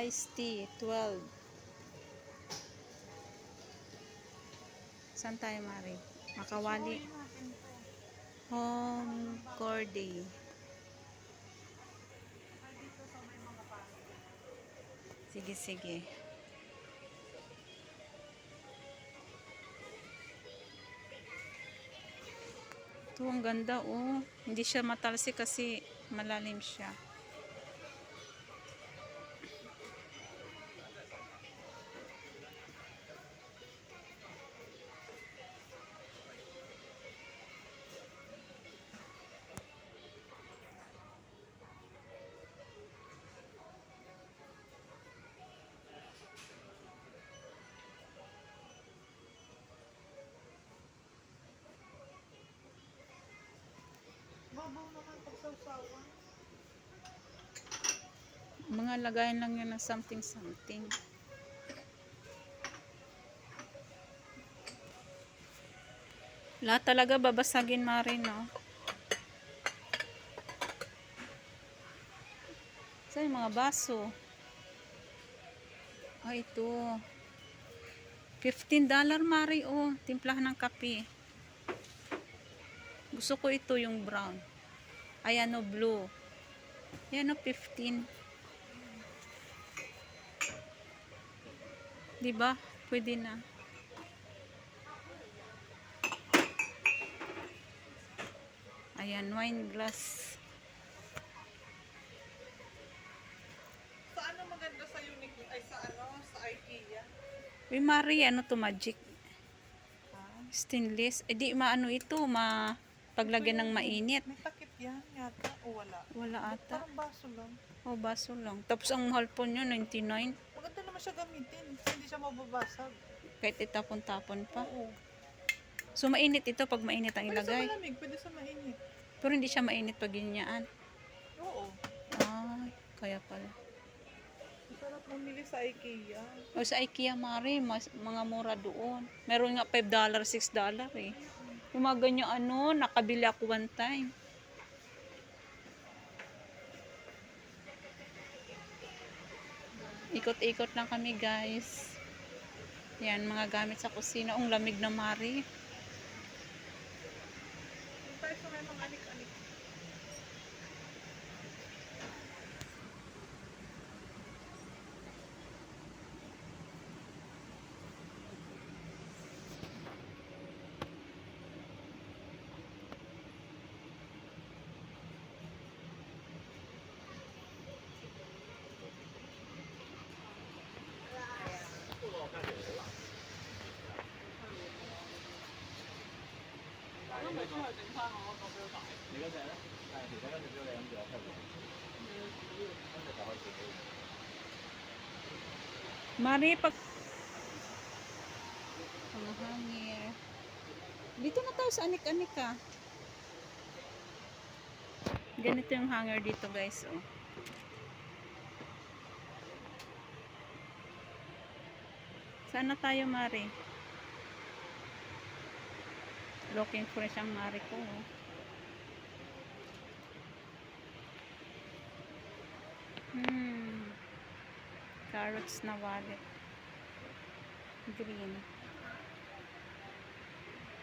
Iced tea, 12. Saan tayo, Mari? Makawali. Suruin natin to. Home Corday. Ay, dito sa may mga pangit. Sige, sige. Ito, ang ganda, oh. Hindi siya matalsik kasi malalim siya. Babaw naman pag sausawan. Mga lagayan lang yun ng something. Lahat talaga babasagin, Mari, no? Saan yung mga baso? Ah, ito. $15, Mari, oh. Timplahan ng kape. Gusto ko ito, yung brown. Ay, ano, blue. Yan, 15. Diba? Pwede na. Ayan, wine glass. Sa ano maganda sa Uniqlo? Ay, sa ano? Sa IKEA? Uy, Mari, ano to, magic? Ah, Stainless. Eh, di maano ito, paglagyan ng mainit. may takip yan yata. O wala? Wala ata. Parang baso lang. O, baso lang. Tapos ang mahal po nyo, 99. Maganda naman siya gamitin. Hindi siya mababasag. Kahit itapon-tapon pa. Oo. So, mainit ito pag mainit ang Pwede sa ilagay. malamig, pwede sa mainit. Pero hindi siya mainit pag ginyaan. Oo. Ay, kaya pala. Masarap mamili sa IKEA. O, sa IKEA, Mari, mga mura doon. Meron nga $5, $6 eh. Yung mga ganyan ano, nakabili ako one time. Ikot-ikot lang kami, guys. Yan, mga gamit sa kusina. Ang lamig na, Mari. Yung tayo sa may mga anik-anik. Mari, pag... Ang hangir. Dito na tayo sa anik-anik, ah. Ganito yung hanger dito, guys, oh. Saan na tayo, Mari? Looking for siyang Mari ko, oh. Carrots na wallet. Green.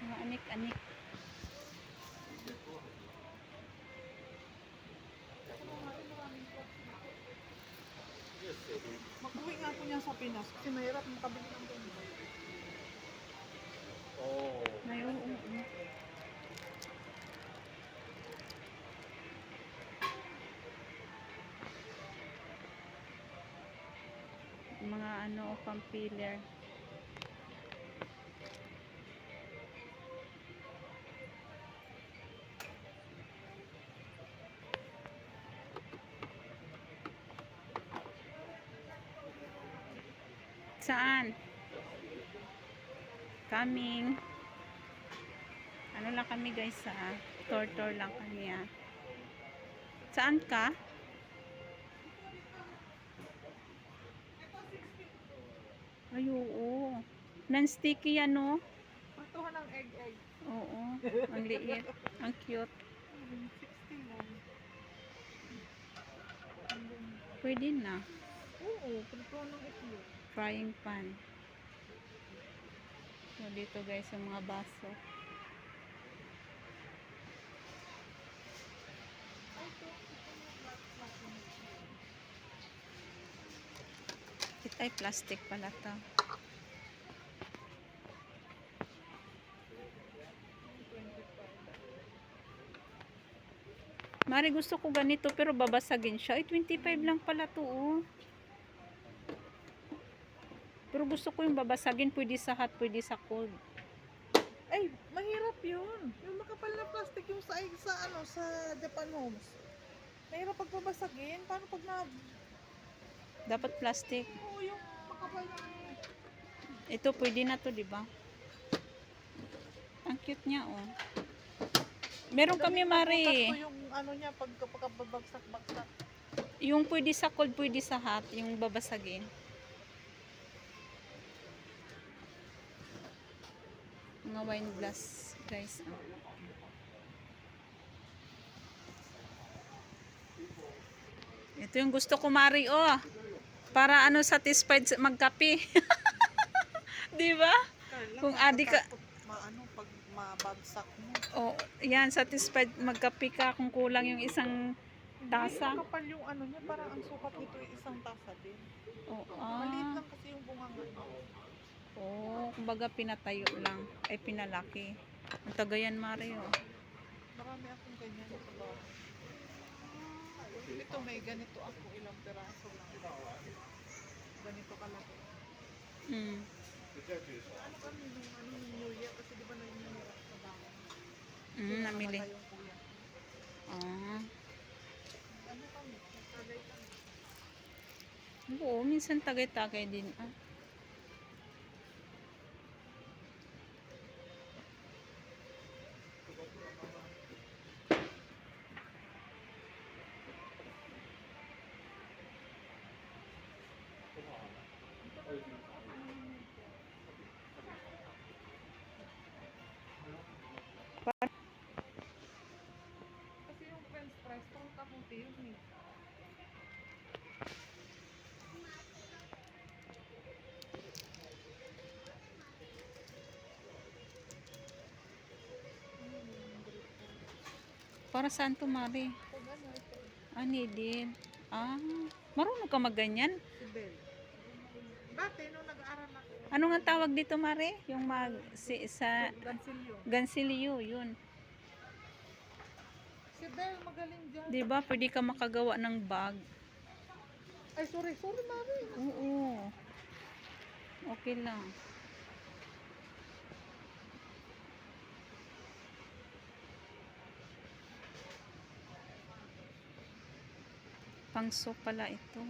Mga anik-anik. Mag-uwi nga po niya sa Pinas kasi mahirap makabili ng ganito. Ay, oo. Mga ano, pang filler. Saan? Coming. Ano lang kami, guys, ha? Tour lang kami, ha? Saan ka? Ay, oo. Non-sticky yan, no? Patuhan ng egg. Oo. Ang liit. Ang cute. 60 lang. Pwede na. Oo. Prito ng itlog. Frying pan. So, dito guys, yung mga baso. Ay, plastic pala to. Mari, gusto ko ganito pero babasagin siya. Ay, 25 lang pala to, oh. Pero gusto ko yung babasagin. Pwede sa hot, pwede sa cold. Ay, mahirap yun. Yung makapal na plastic yung sa Japan Homes. Mahirap pag babasagin. Paano pag na... Dapat plastic. Oo, yung makapal na ano. Ito, pwede na to, di ba? Ang cute niya, oh. Meron kami, Mari. Butas ko yung ano niya pag babagsak-bagsak. Yung pwede sa cold, pwede sa hot. Yung babasagin. Mga wine glass, guys. Oh. Ito yung gusto ko, Mari, oh. Para ano, satisfied magkape. Di ba? Kung adik ka... Maano pag mabagsak mo. Oh, yan, satisfied magkape ka kung kulang yung isang tasa. Hindi, makapal yung ano niya. Parang ang sukat nito ay isang tasa din. Oh, Maliit lang kasi yung bunganga niya. Oh, kumbaga pinatayo lang. Ay, pinalaki. Ang tagayan, Mario. Marami akong ganyan sa bahay. Ito may ganito ako. Ilang peraso lang. Ganito kalaki. Mm. Ano kami nung ano, New Year? Kasi di ba na yung New Year sa bahay? Namili. Namatay yung kuya. Ah. Ano kami? Nagtagay kami. Oo, minsan tagay-tagay din. Ah. Kasi yung french fries, pang kamuti yun eh. Para saan to, Mari? Pag ano, ito. Din. Ah, marunong ka magganyan? Si Belle. Dati, nung nag-aaral ako, Ano nga tawag dito, Mari? Yung sa Gansilyo. gansilyo, yun. Si Belle, magaling dyan. Di ba, pwede ka makagawa ng bag. Ay, sorry, mami. Oo. Okay lang. Pang-soap pala ito.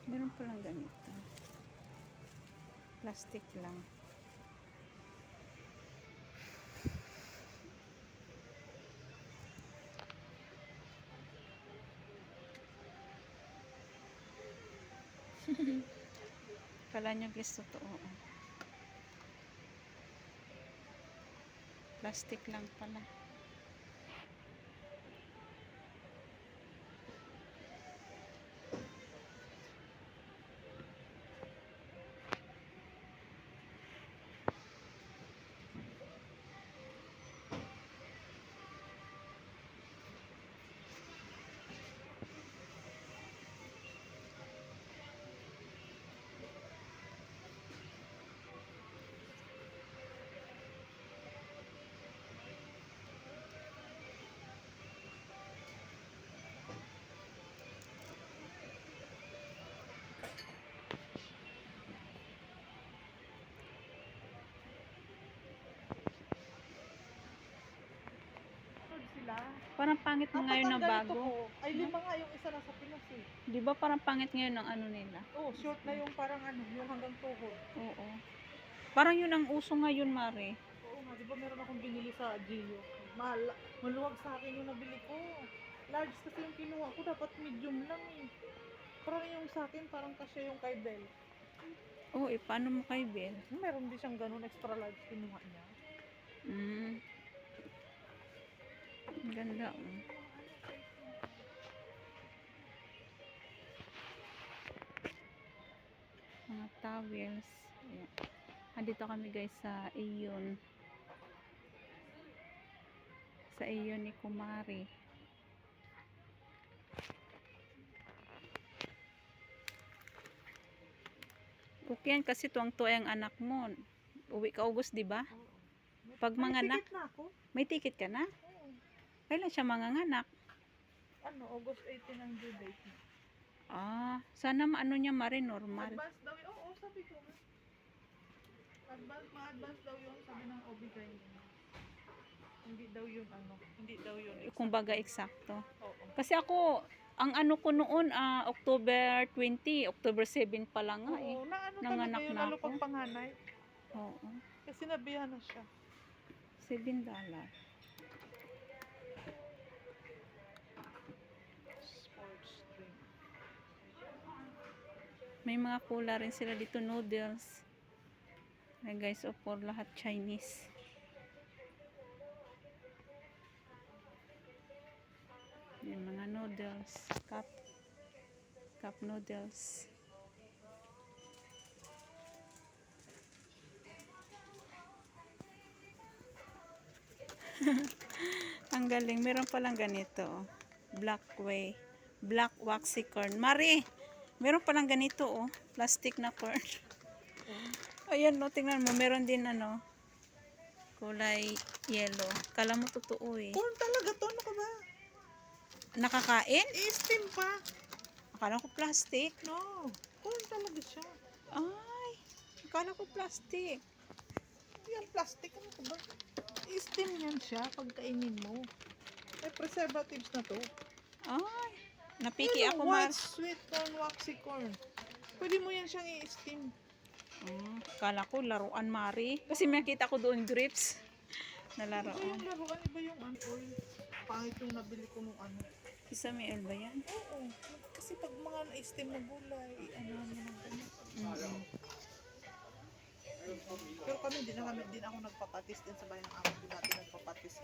Meron palang ganito. Plastic lang. Kala nyo guys, totoo. Plastic lang pala. Sila. Parang pangit mo ngayon na Ganito bago. ko. Ay, 5 nga yung isa nasa Pinas eh. Di ba parang pangit ngayon ng ano nila? Oh, short na yung parang ano, yung hanggang tuhod. Oo. Parang yun ang uso ngayon, Mare. Oo nga, di ba meron akong binili sa Gio? Maluwag sa akin yung nabili ko. Large kasi yung kinuha ko, dapat medium lang eh. Parang yung sa akin, parang kasya yung kay Belle. Oh, paano mo kay Bel? Meron din siyang ganun, extra large kinuha niya. Mm. Ang ganda, oh. Mga towels. Ayan. Andito kami guys sa Iyon. Sa Iyon ni Kumari. Okay yan kasi tuwang-tuwa ang anak mo. Uwi ka August, di ba? Oo. Pag May manganak, ticket na ako. may ticket ka na? Oo. Kailan siya manganganak? August 18 ang due date niya. Ah, sana maano niya mari normal. Advance daw yun. Oo, sabi ko. Ma-advance daw yun, sabi ng OB-GYN niya. Hindi daw yun hindi daw yun. Kumbaga eksakto. Oo. Kasi ako, ang ano ko noon, October 20, October 7 pa lang nga eh. Oo, na ano Nanganak talaga yun, na lalo ako. pag panganay. Oo. Kasi nabihan na siya. $7. Sports drink. May mga cola rin sila dito, noodles. Ay guys, for lahat Chinese. Yung mga noodles, cup noodles. Ang galing, meron palang ganito, oh. Black waxy corn. Mari, meron palang ganito, oh, plastic na corn. Ayan, no, tingnan mo, meron din kulay yellow. Kala mo totoo eh. Corn talaga to, ano ka ba? Nakakain? I-steam pa. Akala ko plastic. No, corn talaga siya. Ay, akala ko plastic. Yan, plastic, ano ka ba? I-steam yan siya pagkainin mo. May preservatives na to. Ay, napiki Ano, ako, white sweet corn, waxy corn. Pwede mo yan siyang i-steam. Akala ko laruan, Mari. Kasi makita ko doon grapes na Iba laruan. yung laruan, iba yung oil. Pangit yung nabili ko nung Isa may ba yan? Oo. Kasi pag mga na-steam na gulay, mo ng ganyan. Pero kami, din ako nagpapatis din sa bayan ng amo. Din natin nagpapatis.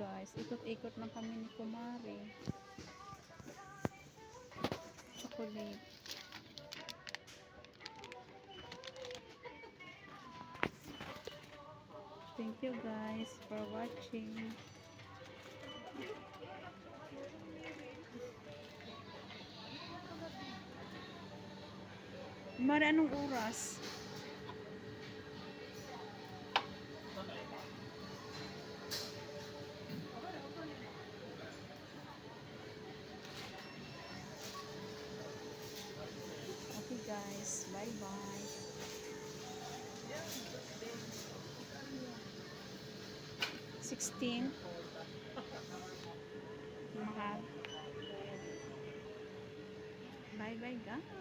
Guys, ikot-ikot lang kami ni Kumari. Chocolate. Thank you guys for watching. Mari, anong oras? Okay guys, bye bye. 16. Mahal. Bye bye guys.